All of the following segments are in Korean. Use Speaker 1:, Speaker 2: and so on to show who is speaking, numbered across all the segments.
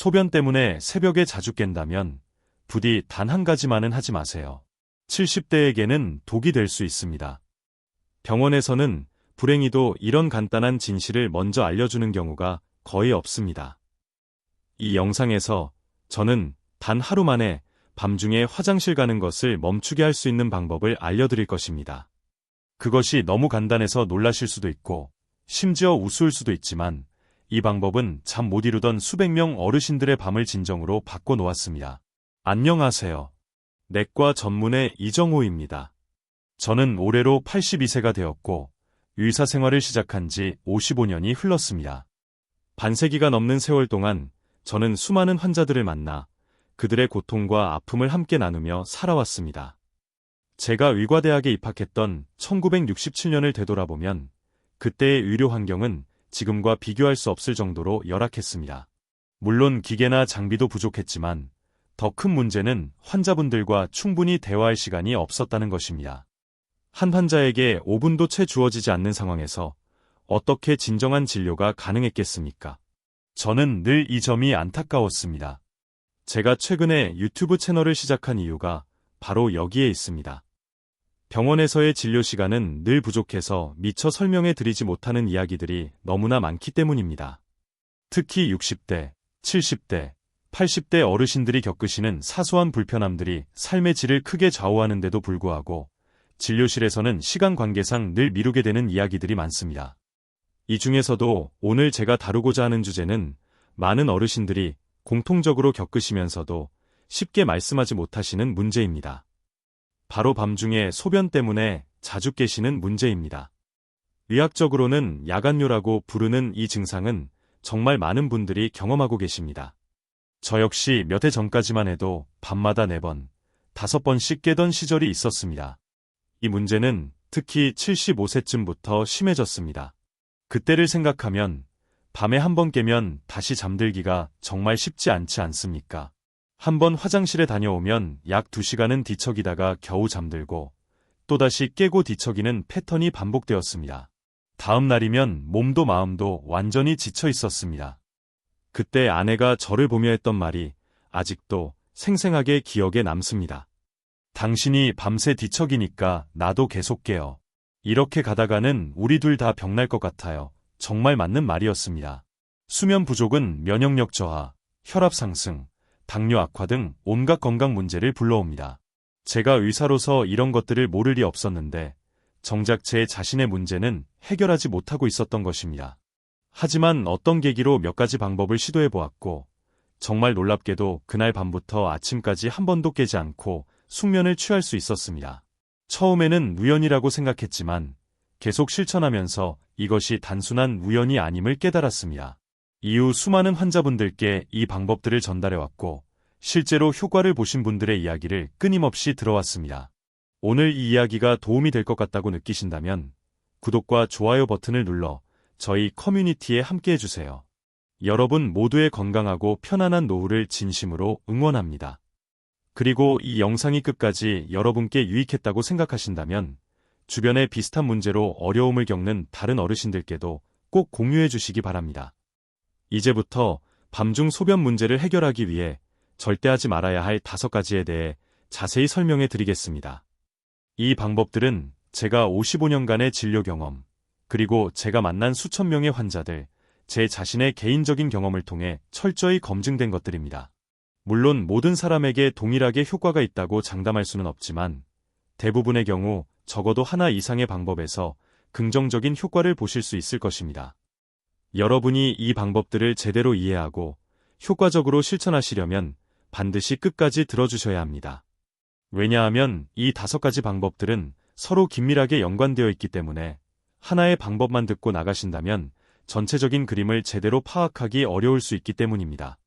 Speaker 1: 소변 때문에 새벽에 자주 깬다면 부디 단 한 가지만은 하지 마세요. 70대에게는 독이 될 수 있습니다. 병원에서는 불행히도 이런 간단한 진실을 먼저 알려주는 경우가 거의 없습니다. 이 영상에서 저는 단 하루 만에 밤중에 화장실 가는 것을 멈추게 할 수 있는 방법을 알려드릴 것입니다. 그것이 너무 간단해서 놀라실 수도 있고 심지어 우스울 수도 있지만 이 방법은 잠 못 이루던 수백 명 어르신들의 밤을 진정으로 바꿔놓았습니다. 안녕하세요. 내과 전문의 이정호입니다. 저는 올해로 82세가 되었고 의사 생활을 시작한 지 55년이 흘렀습니다. 반세기가 넘는 세월 동안 저는 수많은 환자들을 만나 그들의 고통과 아픔을 함께 나누며 살아왔습니다. 제가 의과대학에 입학했던 1967년을 되돌아보면 그때의 의료 환경은 지금과 비교할 수 없을 정도로 열악했습니다. 물론 기계나 장비도 부족했지만 더 큰 문제는 환자분들과 충분히 대화할 시간이 없었다는 것입니다. 한 환자에게 5분도 채 주어지지 않는 상황에서 어떻게 진정한 진료가 가능했겠습니까? 저는 늘 이 점이 안타까웠습니다. 제가 최근에 유튜브 채널을 시작한 이유가 바로 여기에 있습니다. 병원에서의 진료 시간은 늘 부족해서 미처 설명해 드리지 못하는 이야기들이 너무나 많기 때문입니다. 특히 60대, 70대, 80대 어르신들이 겪으시는 사소한 불편함들이 삶의 질을 크게 좌우하는데도 불구하고 진료실에서는 시간 관계상 늘 미루게 되는 이야기들이 많습니다. 이 중에서도 오늘 제가 다루고자 하는 주제는 많은 어르신들이 공통적으로 겪으시면서도 쉽게 말씀하지 못하시는 문제입니다. 바로 밤중에 소변 때문에 자주 깨시는 문제입니다. 의학적으로는 야간뇨라고 부르는 이 증상은 정말 많은 분들이 경험하고 계십니다. 저 역시 몇 해 전까지만 해도 밤마다 4번, 5번씩 깨던 시절이 있었습니다. 이 문제는 특히 75세쯤부터 심해졌습니다. 그때를 생각하면 밤에 한 번 깨면 다시 잠들기가 정말 쉽지 않지 않습니까? 한번 화장실에 다녀오면 약 2시간은 뒤척이다가 겨우 잠들고 또다시 깨고 뒤척이는 패턴이 반복되었습니다. 다음 날이면 몸도 마음도 완전히 지쳐 있었습니다. 그때 아내가 저를 보며 했던 말이 아직도 생생하게 기억에 남습니다. 당신이 밤새 뒤척이니까 나도 계속 깨요. 이렇게 가다가는 우리 둘 다 병날 것 같아요. 정말 맞는 말이었습니다. 수면 부족은 면역력 저하, 혈압 상승, 당뇨 악화 등 온갖 건강 문제를 불러옵니다. 제가 의사로서 이런 것들을 모를 리 없었는데 정작 제 자신의 문제는 해결하지 못하고 있었던 것입니다. 하지만 어떤 계기로 몇 가지 방법을 시도해보았고 정말 놀랍게도 그날 밤부터 아침까지 한 번도 깨지 않고 숙면을 취할 수 있었습니다. 처음에는 우연이라고 생각했지만 계속 실천하면서 이것이 단순한 우연이 아님을 깨달았습니다. 이후 수많은 환자분들께 이 방법들을 전달해왔고 실제로 효과를 보신 분들의 이야기를 끊임없이 들어왔습니다. 오늘 이 이야기가 도움이 될 것 같다고 느끼신다면 구독과 좋아요 버튼을 눌러 저희 커뮤니티에 함께해주세요. 여러분 모두의 건강하고 편안한 노후를 진심으로 응원합니다. 그리고 이 영상이 끝까지 여러분께 유익했다고 생각하신다면 주변에 비슷한 문제로 어려움을 겪는 다른 어르신들께도 꼭 공유해 주시기 바랍니다. 이제부터 밤중 소변 문제를 해결하기 위해 절대 하지 말아야 할 5가지에 대해 자세히 설명해 드리겠습니다. 이 방법들은 제가 55년간의 진료 경험, 그리고 제가 만난 수천 명의 환자들, 제 자신의 개인적인 경험을 통해 철저히 검증된 것들입니다. 물론 모든 사람에게 동일하게 효과가 있다고 장담할 수는 없지만 대부분의 경우 적어도 하나 이상의 방법에서 긍정적인 효과를 보실 수 있을 것입니다. 여러분이 이 방법들을 제대로 이해하고 효과적으로 실천하시려면 반드시 끝까지 들어주셔야 합니다. 왜냐하면 이 5가지 방법들은 서로 긴밀하게 연관되어 있기 때문에 하나의 방법만 듣고 나가신다면 전체적인 그림을 제대로 파악하기 어려울 수 있기 때문입니다.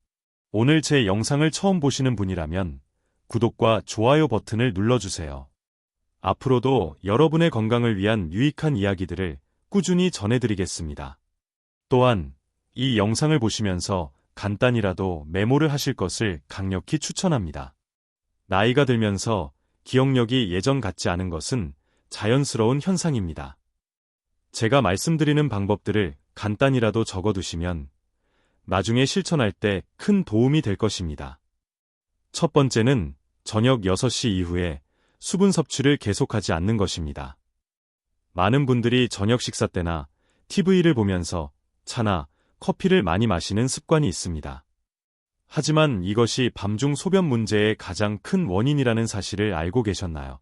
Speaker 1: 오늘 제 영상을 처음 보시는 분이라면 구독과 좋아요 버튼을 눌러주세요. 앞으로도 여러분의 건강을 위한 유익한 이야기들을 꾸준히 전해드리겠습니다. 또한 이 영상을 보시면서 간단히라도 메모를 하실 것을 강력히 추천합니다. 나이가 들면서 기억력이 예전 같지 않은 것은 자연스러운 현상입니다. 제가 말씀드리는 방법들을 간단히라도 적어두시면 나중에 실천할 때 큰 도움이 될 것입니다. 첫 번째는 저녁 6시 이후에 수분 섭취를 계속하지 않는 것입니다. 많은 분들이 저녁 식사 때나 TV를 보면서 차나 커피를 많이 마시는 습관이 있습니다. 하지만 이것이 밤중 소변 문제의 가장 큰 원인이라는 사실을 알고 계셨나요?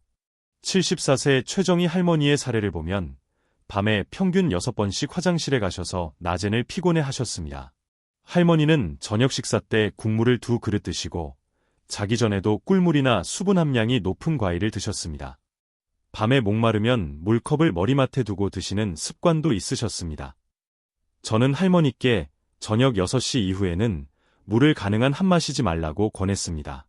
Speaker 1: 74세 최정희 할머니의 사례를 보면 밤에 평균 6번씩 화장실에 가셔서 낮에는 피곤해 하셨습니다. 할머니는 저녁 식사 때 국물을 2그릇 드시고 자기 전에도 꿀물이나 수분 함량이 높은 과일을 드셨습니다. 밤에 목마르면 물컵을 머리맡에 두고 드시는 습관도 있으셨습니다. 저는 할머니께 저녁 6시 이후에는 물을 가능한 한 마시지 말라고 권했습니다.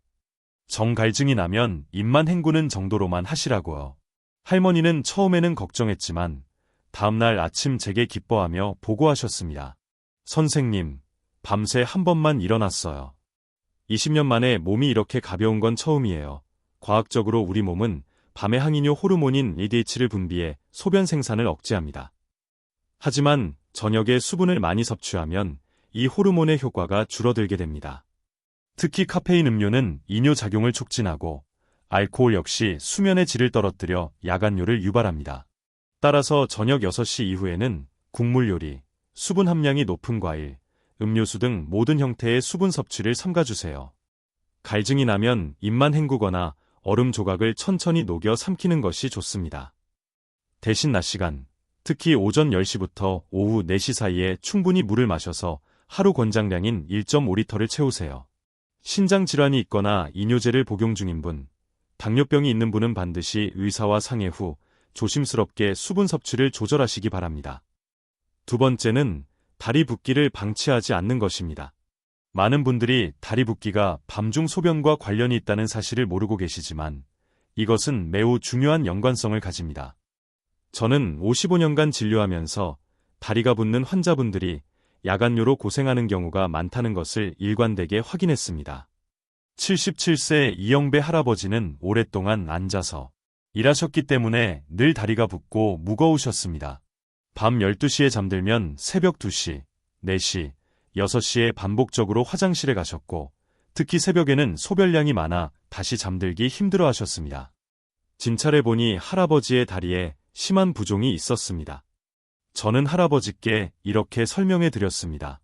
Speaker 1: 정갈증이 나면 입만 헹구는 정도로만 하시라고요. 할머니는 처음에는 걱정했지만 다음날 아침 제게 기뻐하며 보고하셨습니다. 선생님, 밤새 한 번만 일어났어요. 20년 만에 몸이 이렇게 가벼운 건 처음이에요. 과학적으로 우리 몸은 밤에 항이뇨 호르몬인 ADH를 분비해 소변 생산을 억제합니다. 하지만 저녁에 수분을 많이 섭취하면 이 호르몬의 효과가 줄어들게 됩니다. 특히 카페인 음료는 이뇨 작용을 촉진하고 알코올 역시 수면의 질을 떨어뜨려 야간뇨를 유발합니다. 따라서 저녁 6시 이후에는 국물 요리, 수분 함량이 높은 과일, 음료수 등 모든 형태의 수분 섭취를 삼가주세요. 갈증이 나면 입만 헹구거나 얼음 조각을 천천히 녹여 삼키는 것이 좋습니다. 대신 낮 시간, 특히 오전 10시부터 오후 4시 사이에 충분히 물을 마셔서 하루 권장량인 1.5리터를 채우세요. 신장 질환이 있거나 이뇨제를 복용 중인 분, 당뇨병이 있는 분은 반드시 의사와 상의 후 조심스럽게 수분 섭취를 조절하시기 바랍니다. 두 번째는 다리 붓기를 방치하지 않는 것입니다. 많은 분들이 다리 붓기가 밤중 소변과 관련이 있다는 사실을 모르고 계시지만 이것은 매우 중요한 연관성을 가집니다. 저는 55년간 진료하면서 다리가 붓는 환자분들이 야간뇨로 고생하는 경우가 많다는 것을 일관되게 확인했습니다. 77세 이영배 할아버지는 오랫동안 앉아서 일하셨기 때문에 늘 다리가 붓고 무거우셨습니다. 밤 12시에 잠들면 새벽 2시, 4시, 6시에 반복적으로 화장실에 가셨고 특히 새벽에는 소변량이 많아 다시 잠들기 힘들어 하셨습니다. 진찰해 보니 할아버지의 다리에 심한 부종이 있었습니다. 저는 할아버지께 이렇게 설명해 드렸습니다.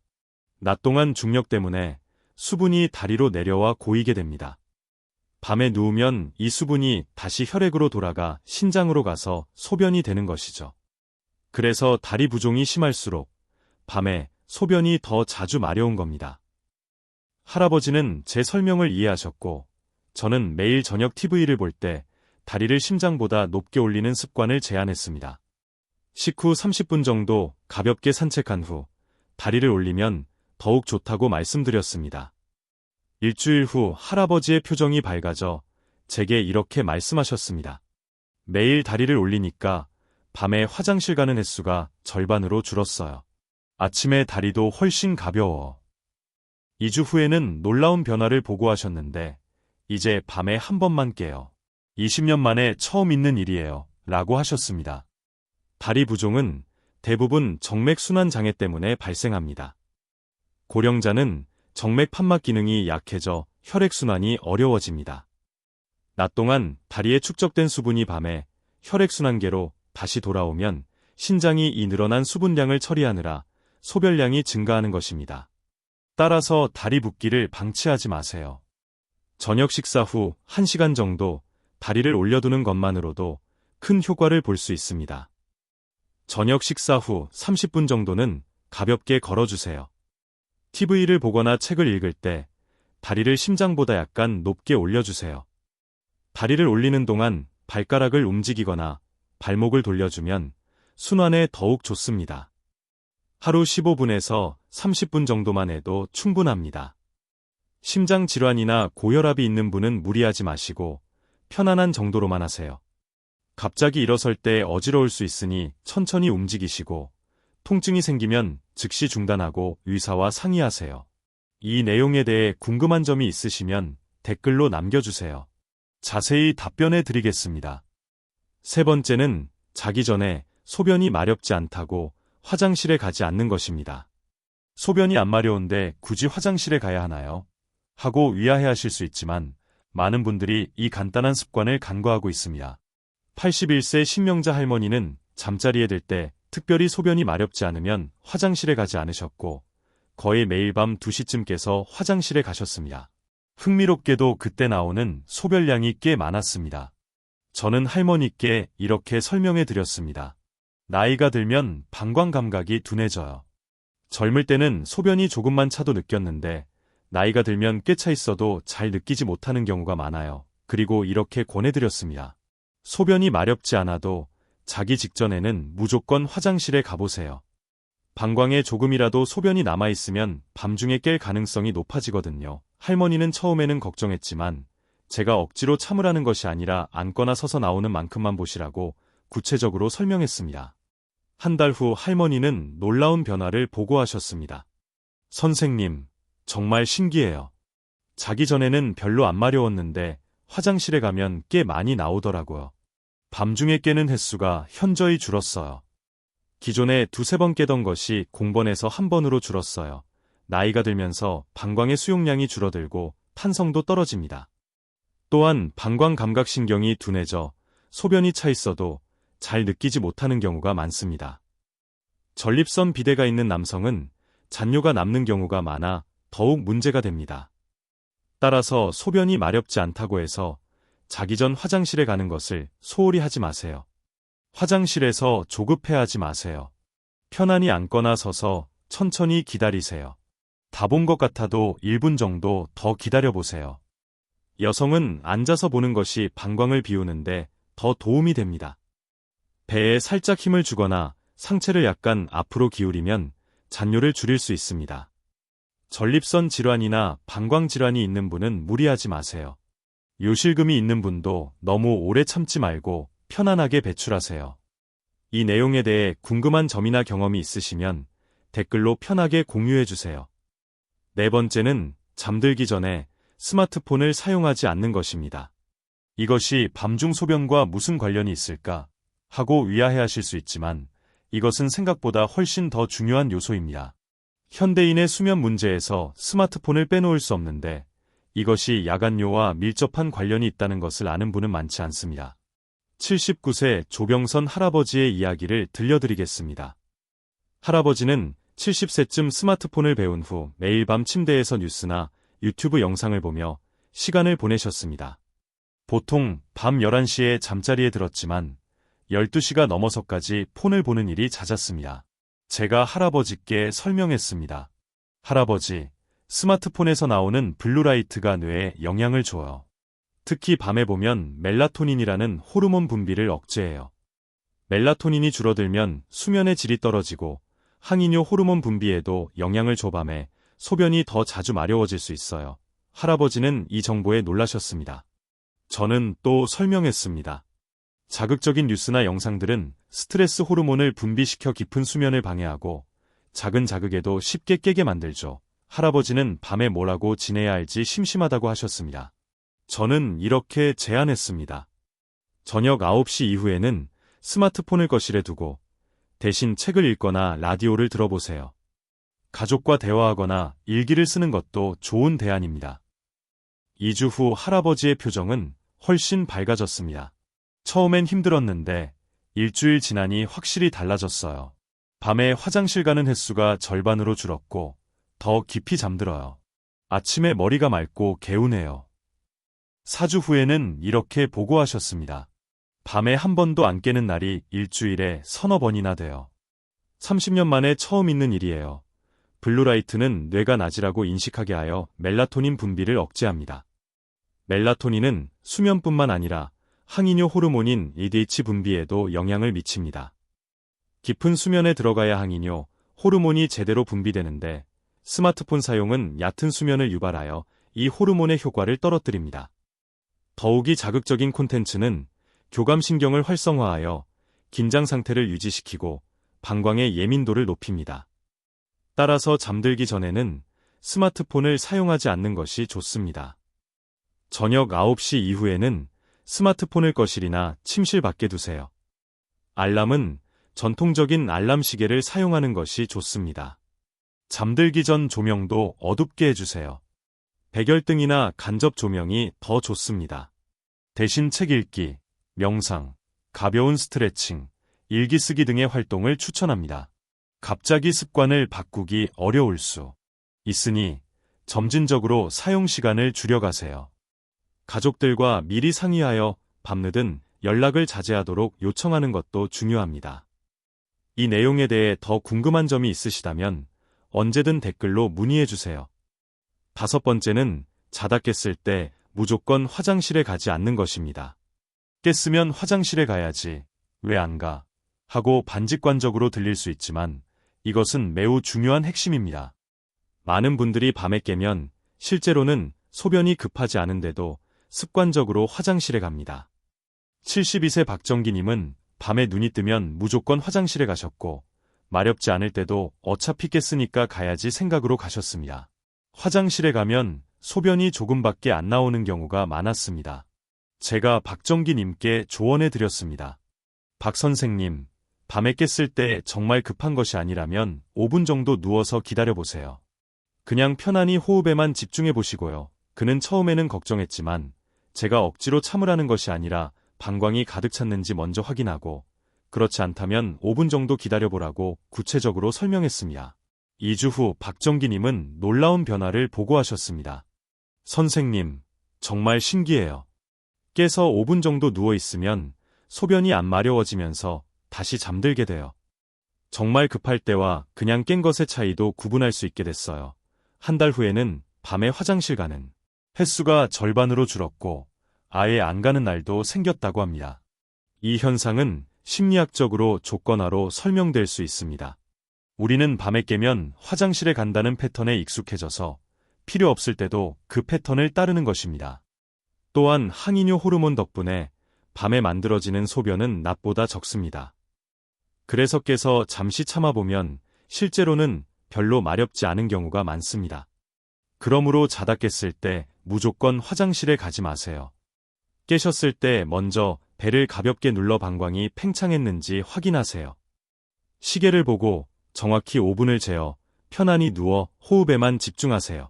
Speaker 1: 낮 동안 중력 때문에 수분이 다리로 내려와 고이게 됩니다. 밤에 누우면 이 수분이 다시 혈액으로 돌아가 신장으로 가서 소변이 되는 것이죠. 그래서 다리 부종이 심할수록 밤에 소변이 더 자주 마려운 겁니다. 할아버지는 제 설명을 이해하셨고 저는 매일 저녁 TV를 볼 때 다리를 심장보다 높게 올리는 습관을 제안했습니다. 식후 30분 정도 가볍게 산책한 후 다리를 올리면 더욱 좋다고 말씀드렸습니다. 일주일 후 할아버지의 표정이 밝아져 제게 이렇게 말씀하셨습니다. 매일 다리를 올리니까 밤에 화장실 가는 횟수가 절반으로 줄었어요. 아침에 다리도 훨씬 가벼워. 2주 후에는 놀라운 변화를 보고하셨는데 이제 밤에 한 번만 깨요. 20년 만에 처음 있는 일이에요. 라고 하셨습니다. 다리 부종은 대부분 정맥순환 장애 때문에 발생합니다. 고령자는 정맥 판막 기능이 약해져 혈액순환이 어려워집니다. 낮 동안 다리에 축적된 수분이 밤에 혈액순환계로 다시 돌아오면 신장이 이 늘어난 수분량을 처리하느라 소변량이 증가하는 것입니다. 따라서 다리 붓기를 방치하지 마세요. 저녁 식사 후 1시간 정도 다리를 올려두는 것만으로도 큰 효과를 볼 수 있습니다. 저녁 식사 후 30분 정도는 가볍게 걸어주세요. TV를 보거나 책을 읽을 때 다리를 심장보다 약간 높게 올려주세요. 다리를 올리는 동안 발가락을 움직이거나 발목을 돌려주면 순환에 더욱 좋습니다. 하루 15분에서 30분 정도만 해도 충분합니다. 심장 질환이나 고혈압이 있는 분은 무리하지 마시고 편안한 정도로만 하세요. 갑자기 일어설 때 어지러울 수 있으니 천천히 움직이시고 통증이 생기면 즉시 중단하고 의사와 상의하세요. 이 내용에 대해 궁금한 점이 있으시면 댓글로 남겨주세요. 자세히 답변해 드리겠습니다. 세 번째는 자기 전에 소변이 마렵지 않다고 화장실에 가지 않는 것입니다. 소변이 안 마려운데 굳이 화장실에 가야 하나요? 하고 위화해하실 수 있지만 많은 분들이 이 간단한 습관을 간과하고 있습니다. 81세 신명자 할머니는 잠자리에 들 때 특별히 소변이 마렵지 않으면 화장실에 가지 않으셨고 거의 매일 밤 2시쯤 깨서 화장실에 가셨습니다. 흥미롭게도 그때 나오는 소변량이 꽤 많았습니다. 저는 할머니께 이렇게 설명해 드렸습니다. 나이가 들면 방광 감각이 둔해져요. 젊을 때는 소변이 조금만 차도 느꼈는데 나이가 들면 꽤 차 있어도 잘 느끼지 못하는 경우가 많아요. 그리고 이렇게 권해드렸습니다. 소변이 마렵지 않아도 자기 직전에는 무조건 화장실에 가보세요. 방광에 조금이라도 소변이 남아있으면 밤중에 깰 가능성이 높아지거든요. 할머니는 처음에는 걱정했지만 제가 억지로 참으라는 것이 아니라 앉거나 서서 나오는 만큼만 보시라고 구체적으로 설명했습니다. 한 달 후 할머니는 놀라운 변화를 보고하셨습니다. 선생님, 정말 신기해요. 자기 전에는 별로 안 마려웠는데 화장실에 가면 꽤 많이 나오더라고요. 밤중에 깨는 횟수가 현저히 줄었어요. 기존에 2~3번 깨던 것이 0번에서 1번으로 줄었어요. 나이가 들면서 방광의 수용량이 줄어들고 탄성도 떨어집니다. 또한 방광 감각신경이 둔해져 소변이 차 있어도 잘 느끼지 못하는 경우가 많습니다. 전립선 비대가 있는 남성은 잔뇨가 남는 경우가 많아 더욱 문제가 됩니다. 따라서 소변이 마렵지 않다고 해서 자기 전 화장실에 가는 것을 소홀히 하지 마세요. 화장실에서 조급해하지 마세요. 편안히 앉거나 서서 천천히 기다리세요. 다 본 것 같아도 1분 정도 더 기다려보세요. 여성은 앉아서 보는 것이 방광을 비우는데 더 도움이 됩니다. 배에 살짝 힘을 주거나 상체를 약간 앞으로 기울이면 잔뇨를 줄일 수 있습니다. 전립선 질환이나 방광 질환이 있는 분은 무리하지 마세요. 요실금이 있는 분도 너무 오래 참지 말고 편안하게 배출하세요. 이 내용에 대해 궁금한 점이나 경험이 있으시면 댓글로 편하게 공유해주세요. 네 번째는 잠들기 전에 스마트폰을 사용하지 않는 것입니다. 이것이 밤중 소변과 무슨 관련이 있을까 하고 위화해하실 수 있지만 이것은 생각보다 훨씬 더 중요한 요소입니다. 현대인의 수면 문제에서 스마트폰을 빼놓을 수 없는데 이것이 야간뇨와 밀접한 관련이 있다는 것을 아는 분은 많지 않습니다. 79세 조병선 할아버지의 이야기를 들려드리겠습니다. 할아버지는 70세쯤 스마트폰을 배운 후 매일 밤 침대에서 뉴스나 유튜브 영상을 보며 시간을 보내셨습니다. 보통 밤 11시에 잠자리에 들었지만 12시가 넘어서까지 폰을 보는 일이 잦았습니다. 제가 할아버지께 설명했습니다. 할아버지, 스마트폰에서 나오는 블루라이트가 뇌에 영향을 줘요. 특히 밤에 보면 멜라토닌이라는 호르몬 분비를 억제해요. 멜라토닌이 줄어들면 수면의 질이 떨어지고 항이뇨 호르몬 분비에도 영향을 줘 밤에 소변이 더 자주 마려워질 수 있어요. 할아버지는 이 정보에 놀라셨습니다. 저는 또 설명했습니다. 자극적인 뉴스나 영상들은 스트레스 호르몬을 분비시켜 깊은 수면을 방해하고 작은 자극에도 쉽게 깨게 만들죠. 할아버지는 밤에 뭘 하고 지내야 할지 심심하다고 하셨습니다. 저는 이렇게 제안했습니다. 저녁 9시 이후에는 스마트폰을 거실에 두고 대신 책을 읽거나 라디오를 들어보세요. 가족과 대화하거나 일기를 쓰는 것도 좋은 대안입니다. 2주 후 할아버지의 표정은 훨씬 밝아졌습니다. 처음엔 힘들었는데 일주일 지나니 확실히 달라졌어요. 밤에 화장실 가는 횟수가 절반으로 줄었고 더 깊이 잠들어요. 아침에 머리가 맑고 개운해요. 4주 후에는 이렇게 보고하셨습니다. 밤에 한 번도 안 깨는 날이 일주일에 서너 번이나 돼요. 30년 만에 처음 있는 일이에요. 블루라이트는 뇌가 낮이라고 인식하게 하여 멜라토닌 분비를 억제합니다. 멜라토닌은 수면뿐만 아니라 항이뇨 호르몬인 ADH 분비에도 영향을 미칩니다. 깊은 수면에 들어가야 항이뇨 호르몬이 제대로 분비되는데 스마트폰 사용은 얕은 수면을 유발하여 이 호르몬의 효과를 떨어뜨립니다. 더욱이 자극적인 콘텐츠는 교감신경을 활성화하여 긴장 상태를 유지시키고 방광의 예민도를 높입니다. 따라서 잠들기 전에는 스마트폰을 사용하지 않는 것이 좋습니다. 저녁 9시 이후에는 스마트폰을 거실이나 침실 밖에 두세요. 알람은 전통적인 알람 시계를 사용하는 것이 좋습니다. 잠들기 전 조명도 어둡게 해주세요. 백열등이나 간접 조명이 더 좋습니다. 대신 책 읽기, 명상, 가벼운 스트레칭, 일기 쓰기 등의 활동을 추천합니다. 갑자기 습관을 바꾸기 어려울 수 있으니 점진적으로 사용 시간을 줄여가세요. 가족들과 미리 상의하여 밤늦은 연락을 자제하도록 요청하는 것도 중요합니다. 이 내용에 대해 더 궁금한 점이 있으시다면 언제든 댓글로 문의해주세요. 5번째는 자다 깼을 때 무조건 화장실에 가지 않는 것입니다. 깼으면 화장실에 가야지, 왜 안 가? 하고 반직관적으로 들릴 수 있지만 이것은 매우 중요한 핵심입니다. 많은 분들이 밤에 깨면 실제로는 소변이 급하지 않은데도 습관적으로 화장실에 갑니다. 72세 박정기님은 밤에 눈이 뜨면 무조건 화장실에 가셨고 마렵지 않을 때도 어차피 깼으니까 가야지 생각으로 가셨습니다. 화장실에 가면 소변이 조금밖에 안 나오는 경우가 많았습니다. 제가 박정기님께 조언해 드렸습니다. 박 선생님, 밤에 깼을 때 정말 급한 것이 아니라면 5분 정도 누워서 기다려보세요. 그냥 편안히 호흡에만 집중해 보시고요. 그는 처음에는 걱정했지만 제가 억지로 참으라는 것이 아니라 방광이 가득 찼는지 먼저 확인하고 그렇지 않다면 5분 정도 기다려보라고 구체적으로 설명했습니다. 2주 후 박정기님은 놀라운 변화를 보고하셨습니다. 선생님, 정말 신기해요. 깨서 5분 정도 누워있으면 소변이 안 마려워지면서 다시 잠들게 돼요. 정말 급할 때와 그냥 깬 것의 차이도 구분할 수 있게 됐어요. 한 달 후에는 밤에 화장실 가는 횟수가 절반으로 줄었고 아예 안 가는 날도 생겼다고 합니다. 이 현상은 심리학적으로 조건화로 설명될 수 있습니다. 우리는 밤에 깨면 화장실에 간다는 패턴에 익숙해져서 필요 없을 때도 그 패턴을 따르는 것입니다. 또한 항이뇨 호르몬 덕분에 밤에 만들어지는 소변은 낮보다 적습니다. 그래서 깨서 잠시 참아보면 실제로는 별로 마렵지 않은 경우가 많습니다. 그러므로 자다 깼을 때 무조건 화장실에 가지 마세요. 깨셨을 때 먼저 배를 가볍게 눌러 방광이 팽창했는지 확인하세요. 시계를 보고 정확히 5분을 재어 편안히 누워 호흡에만 집중하세요.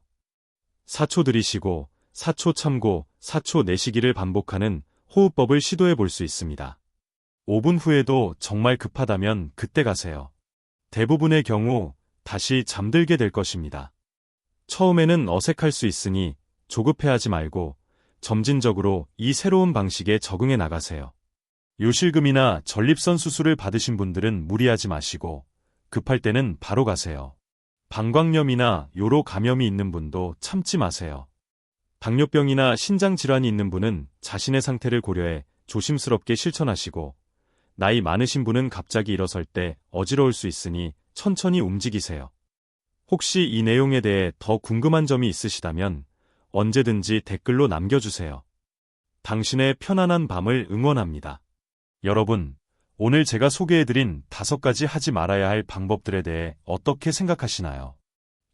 Speaker 1: 4초 들이쉬고 4초 참고 4초 내쉬기를 반복하는 호흡법을 시도해 볼 수 있습니다. 5분 후에도 정말 급하다면 그때 가세요. 대부분의 경우 다시 잠들게 될 것입니다. 처음에는 어색할 수 있으니 조급해하지 말고 점진적으로 이 새로운 방식에 적응해 나가세요. 요실금이나 전립선 수술을 받으신 분들은 무리하지 마시고 급할 때는 바로 가세요. 방광염이나 요로 감염이 있는 분도 참지 마세요. 당뇨병이나 신장질환이 있는 분은 자신의 상태를 고려해 조심스럽게 실천하시고 나이 많으신 분은 갑자기 일어설 때 어지러울 수 있으니 천천히 움직이세요. 혹시 이 내용에 대해 더 궁금한 점이 있으시다면 언제든지 댓글로 남겨주세요. 당신의 편안한 밤을 응원합니다. 여러분, 오늘 제가 소개해드린 5가지 하지 말아야 할 방법들에 대해 어떻게 생각하시나요?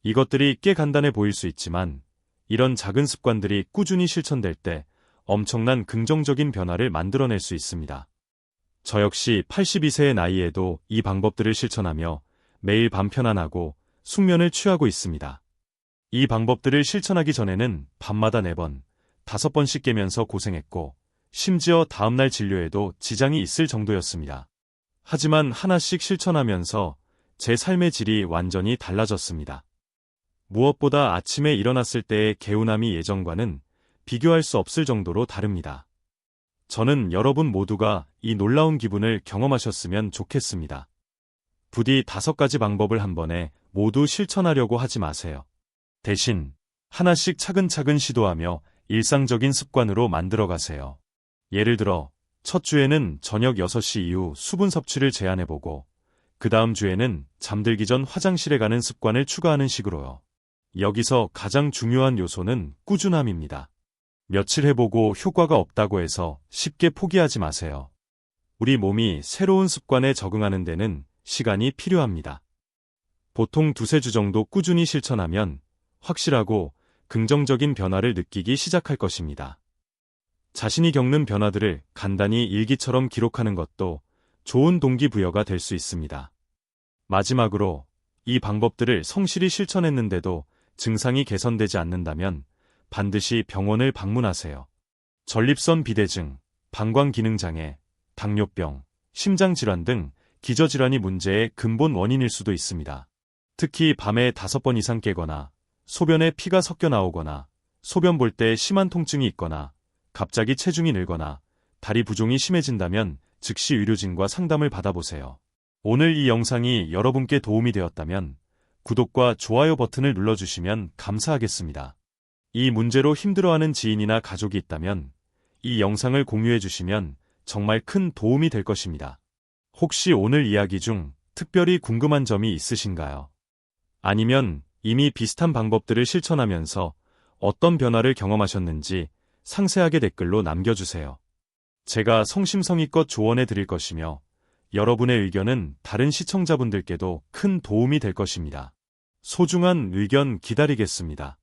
Speaker 1: 이것들이 꽤 간단해 보일 수 있지만 이런 작은 습관들이 꾸준히 실천될 때 엄청난 긍정적인 변화를 만들어낼 수 있습니다. 저 역시 82세의 나이에도 이 방법들을 실천하며 매일 밤 편안하고 숙면을 취하고 있습니다. 이 방법들을 실천하기 전에는 밤마다 4번, 5번씩 깨면서 고생했고 심지어 다음날 진료에도 지장이 있을 정도였습니다. 하지만 하나씩 실천하면서 제 삶의 질이 완전히 달라졌습니다. 무엇보다 아침에 일어났을 때의 개운함이 예전과는 비교할 수 없을 정도로 다릅니다. 저는 여러분 모두가 이 놀라운 기분을 경험하셨으면 좋겠습니다. 부디 5가지 방법을 한 번에 모두 실천하려고 하지 마세요. 대신 하나씩 차근차근 시도하며 일상적인 습관으로 만들어가세요. 예를 들어 첫 주에는 저녁 6시 이후 수분 섭취를 제한해보고 그 다음 주에는 잠들기 전 화장실에 가는 습관을 추가하는 식으로요. 여기서 가장 중요한 요소는 꾸준함입니다. 며칠 해보고 효과가 없다고 해서 쉽게 포기하지 마세요. 우리 몸이 새로운 습관에 적응하는 데는 시간이 필요합니다. 보통 2-3주 정도 꾸준히 실천하면 확실하고 긍정적인 변화를 느끼기 시작할 것입니다. 자신이 겪는 변화들을 간단히 일기처럼 기록하는 것도 좋은 동기부여가 될 수 있습니다. 마지막으로 이 방법들을 성실히 실천했는데도 증상이 개선되지 않는다면 반드시 병원을 방문하세요. 전립선 비대증, 방광기능장애, 당뇨병, 심장질환 등 기저질환이 문제의 근본 원인일 수도 있습니다. 특히 밤에 5번 이상 깨거나 소변에 피가 섞여 나오거나 소변 볼 때 심한 통증이 있거나 갑자기 체중이 늘거나 다리 부종이 심해진다면 즉시 의료진과 상담을 받아보세요. 오늘 이 영상이 여러분께 도움이 되었다면 구독과 좋아요 버튼을 눌러주시면 감사하겠습니다. 이 문제로 힘들어하는 지인이나 가족이 있다면 이 영상을 공유해주시면 정말 큰 도움이 될 것입니다. 혹시 오늘 이야기 중 특별히 궁금한 점이 있으신가요? 아니면 이미 비슷한 방법들을 실천하면서 어떤 변화를 경험하셨는지 상세하게 댓글로 남겨주세요. 제가 성심성의껏 조언해 드릴 것이며 여러분의 의견은 다른 시청자분들께도 큰 도움이 될 것입니다. 소중한 의견 기다리겠습니다.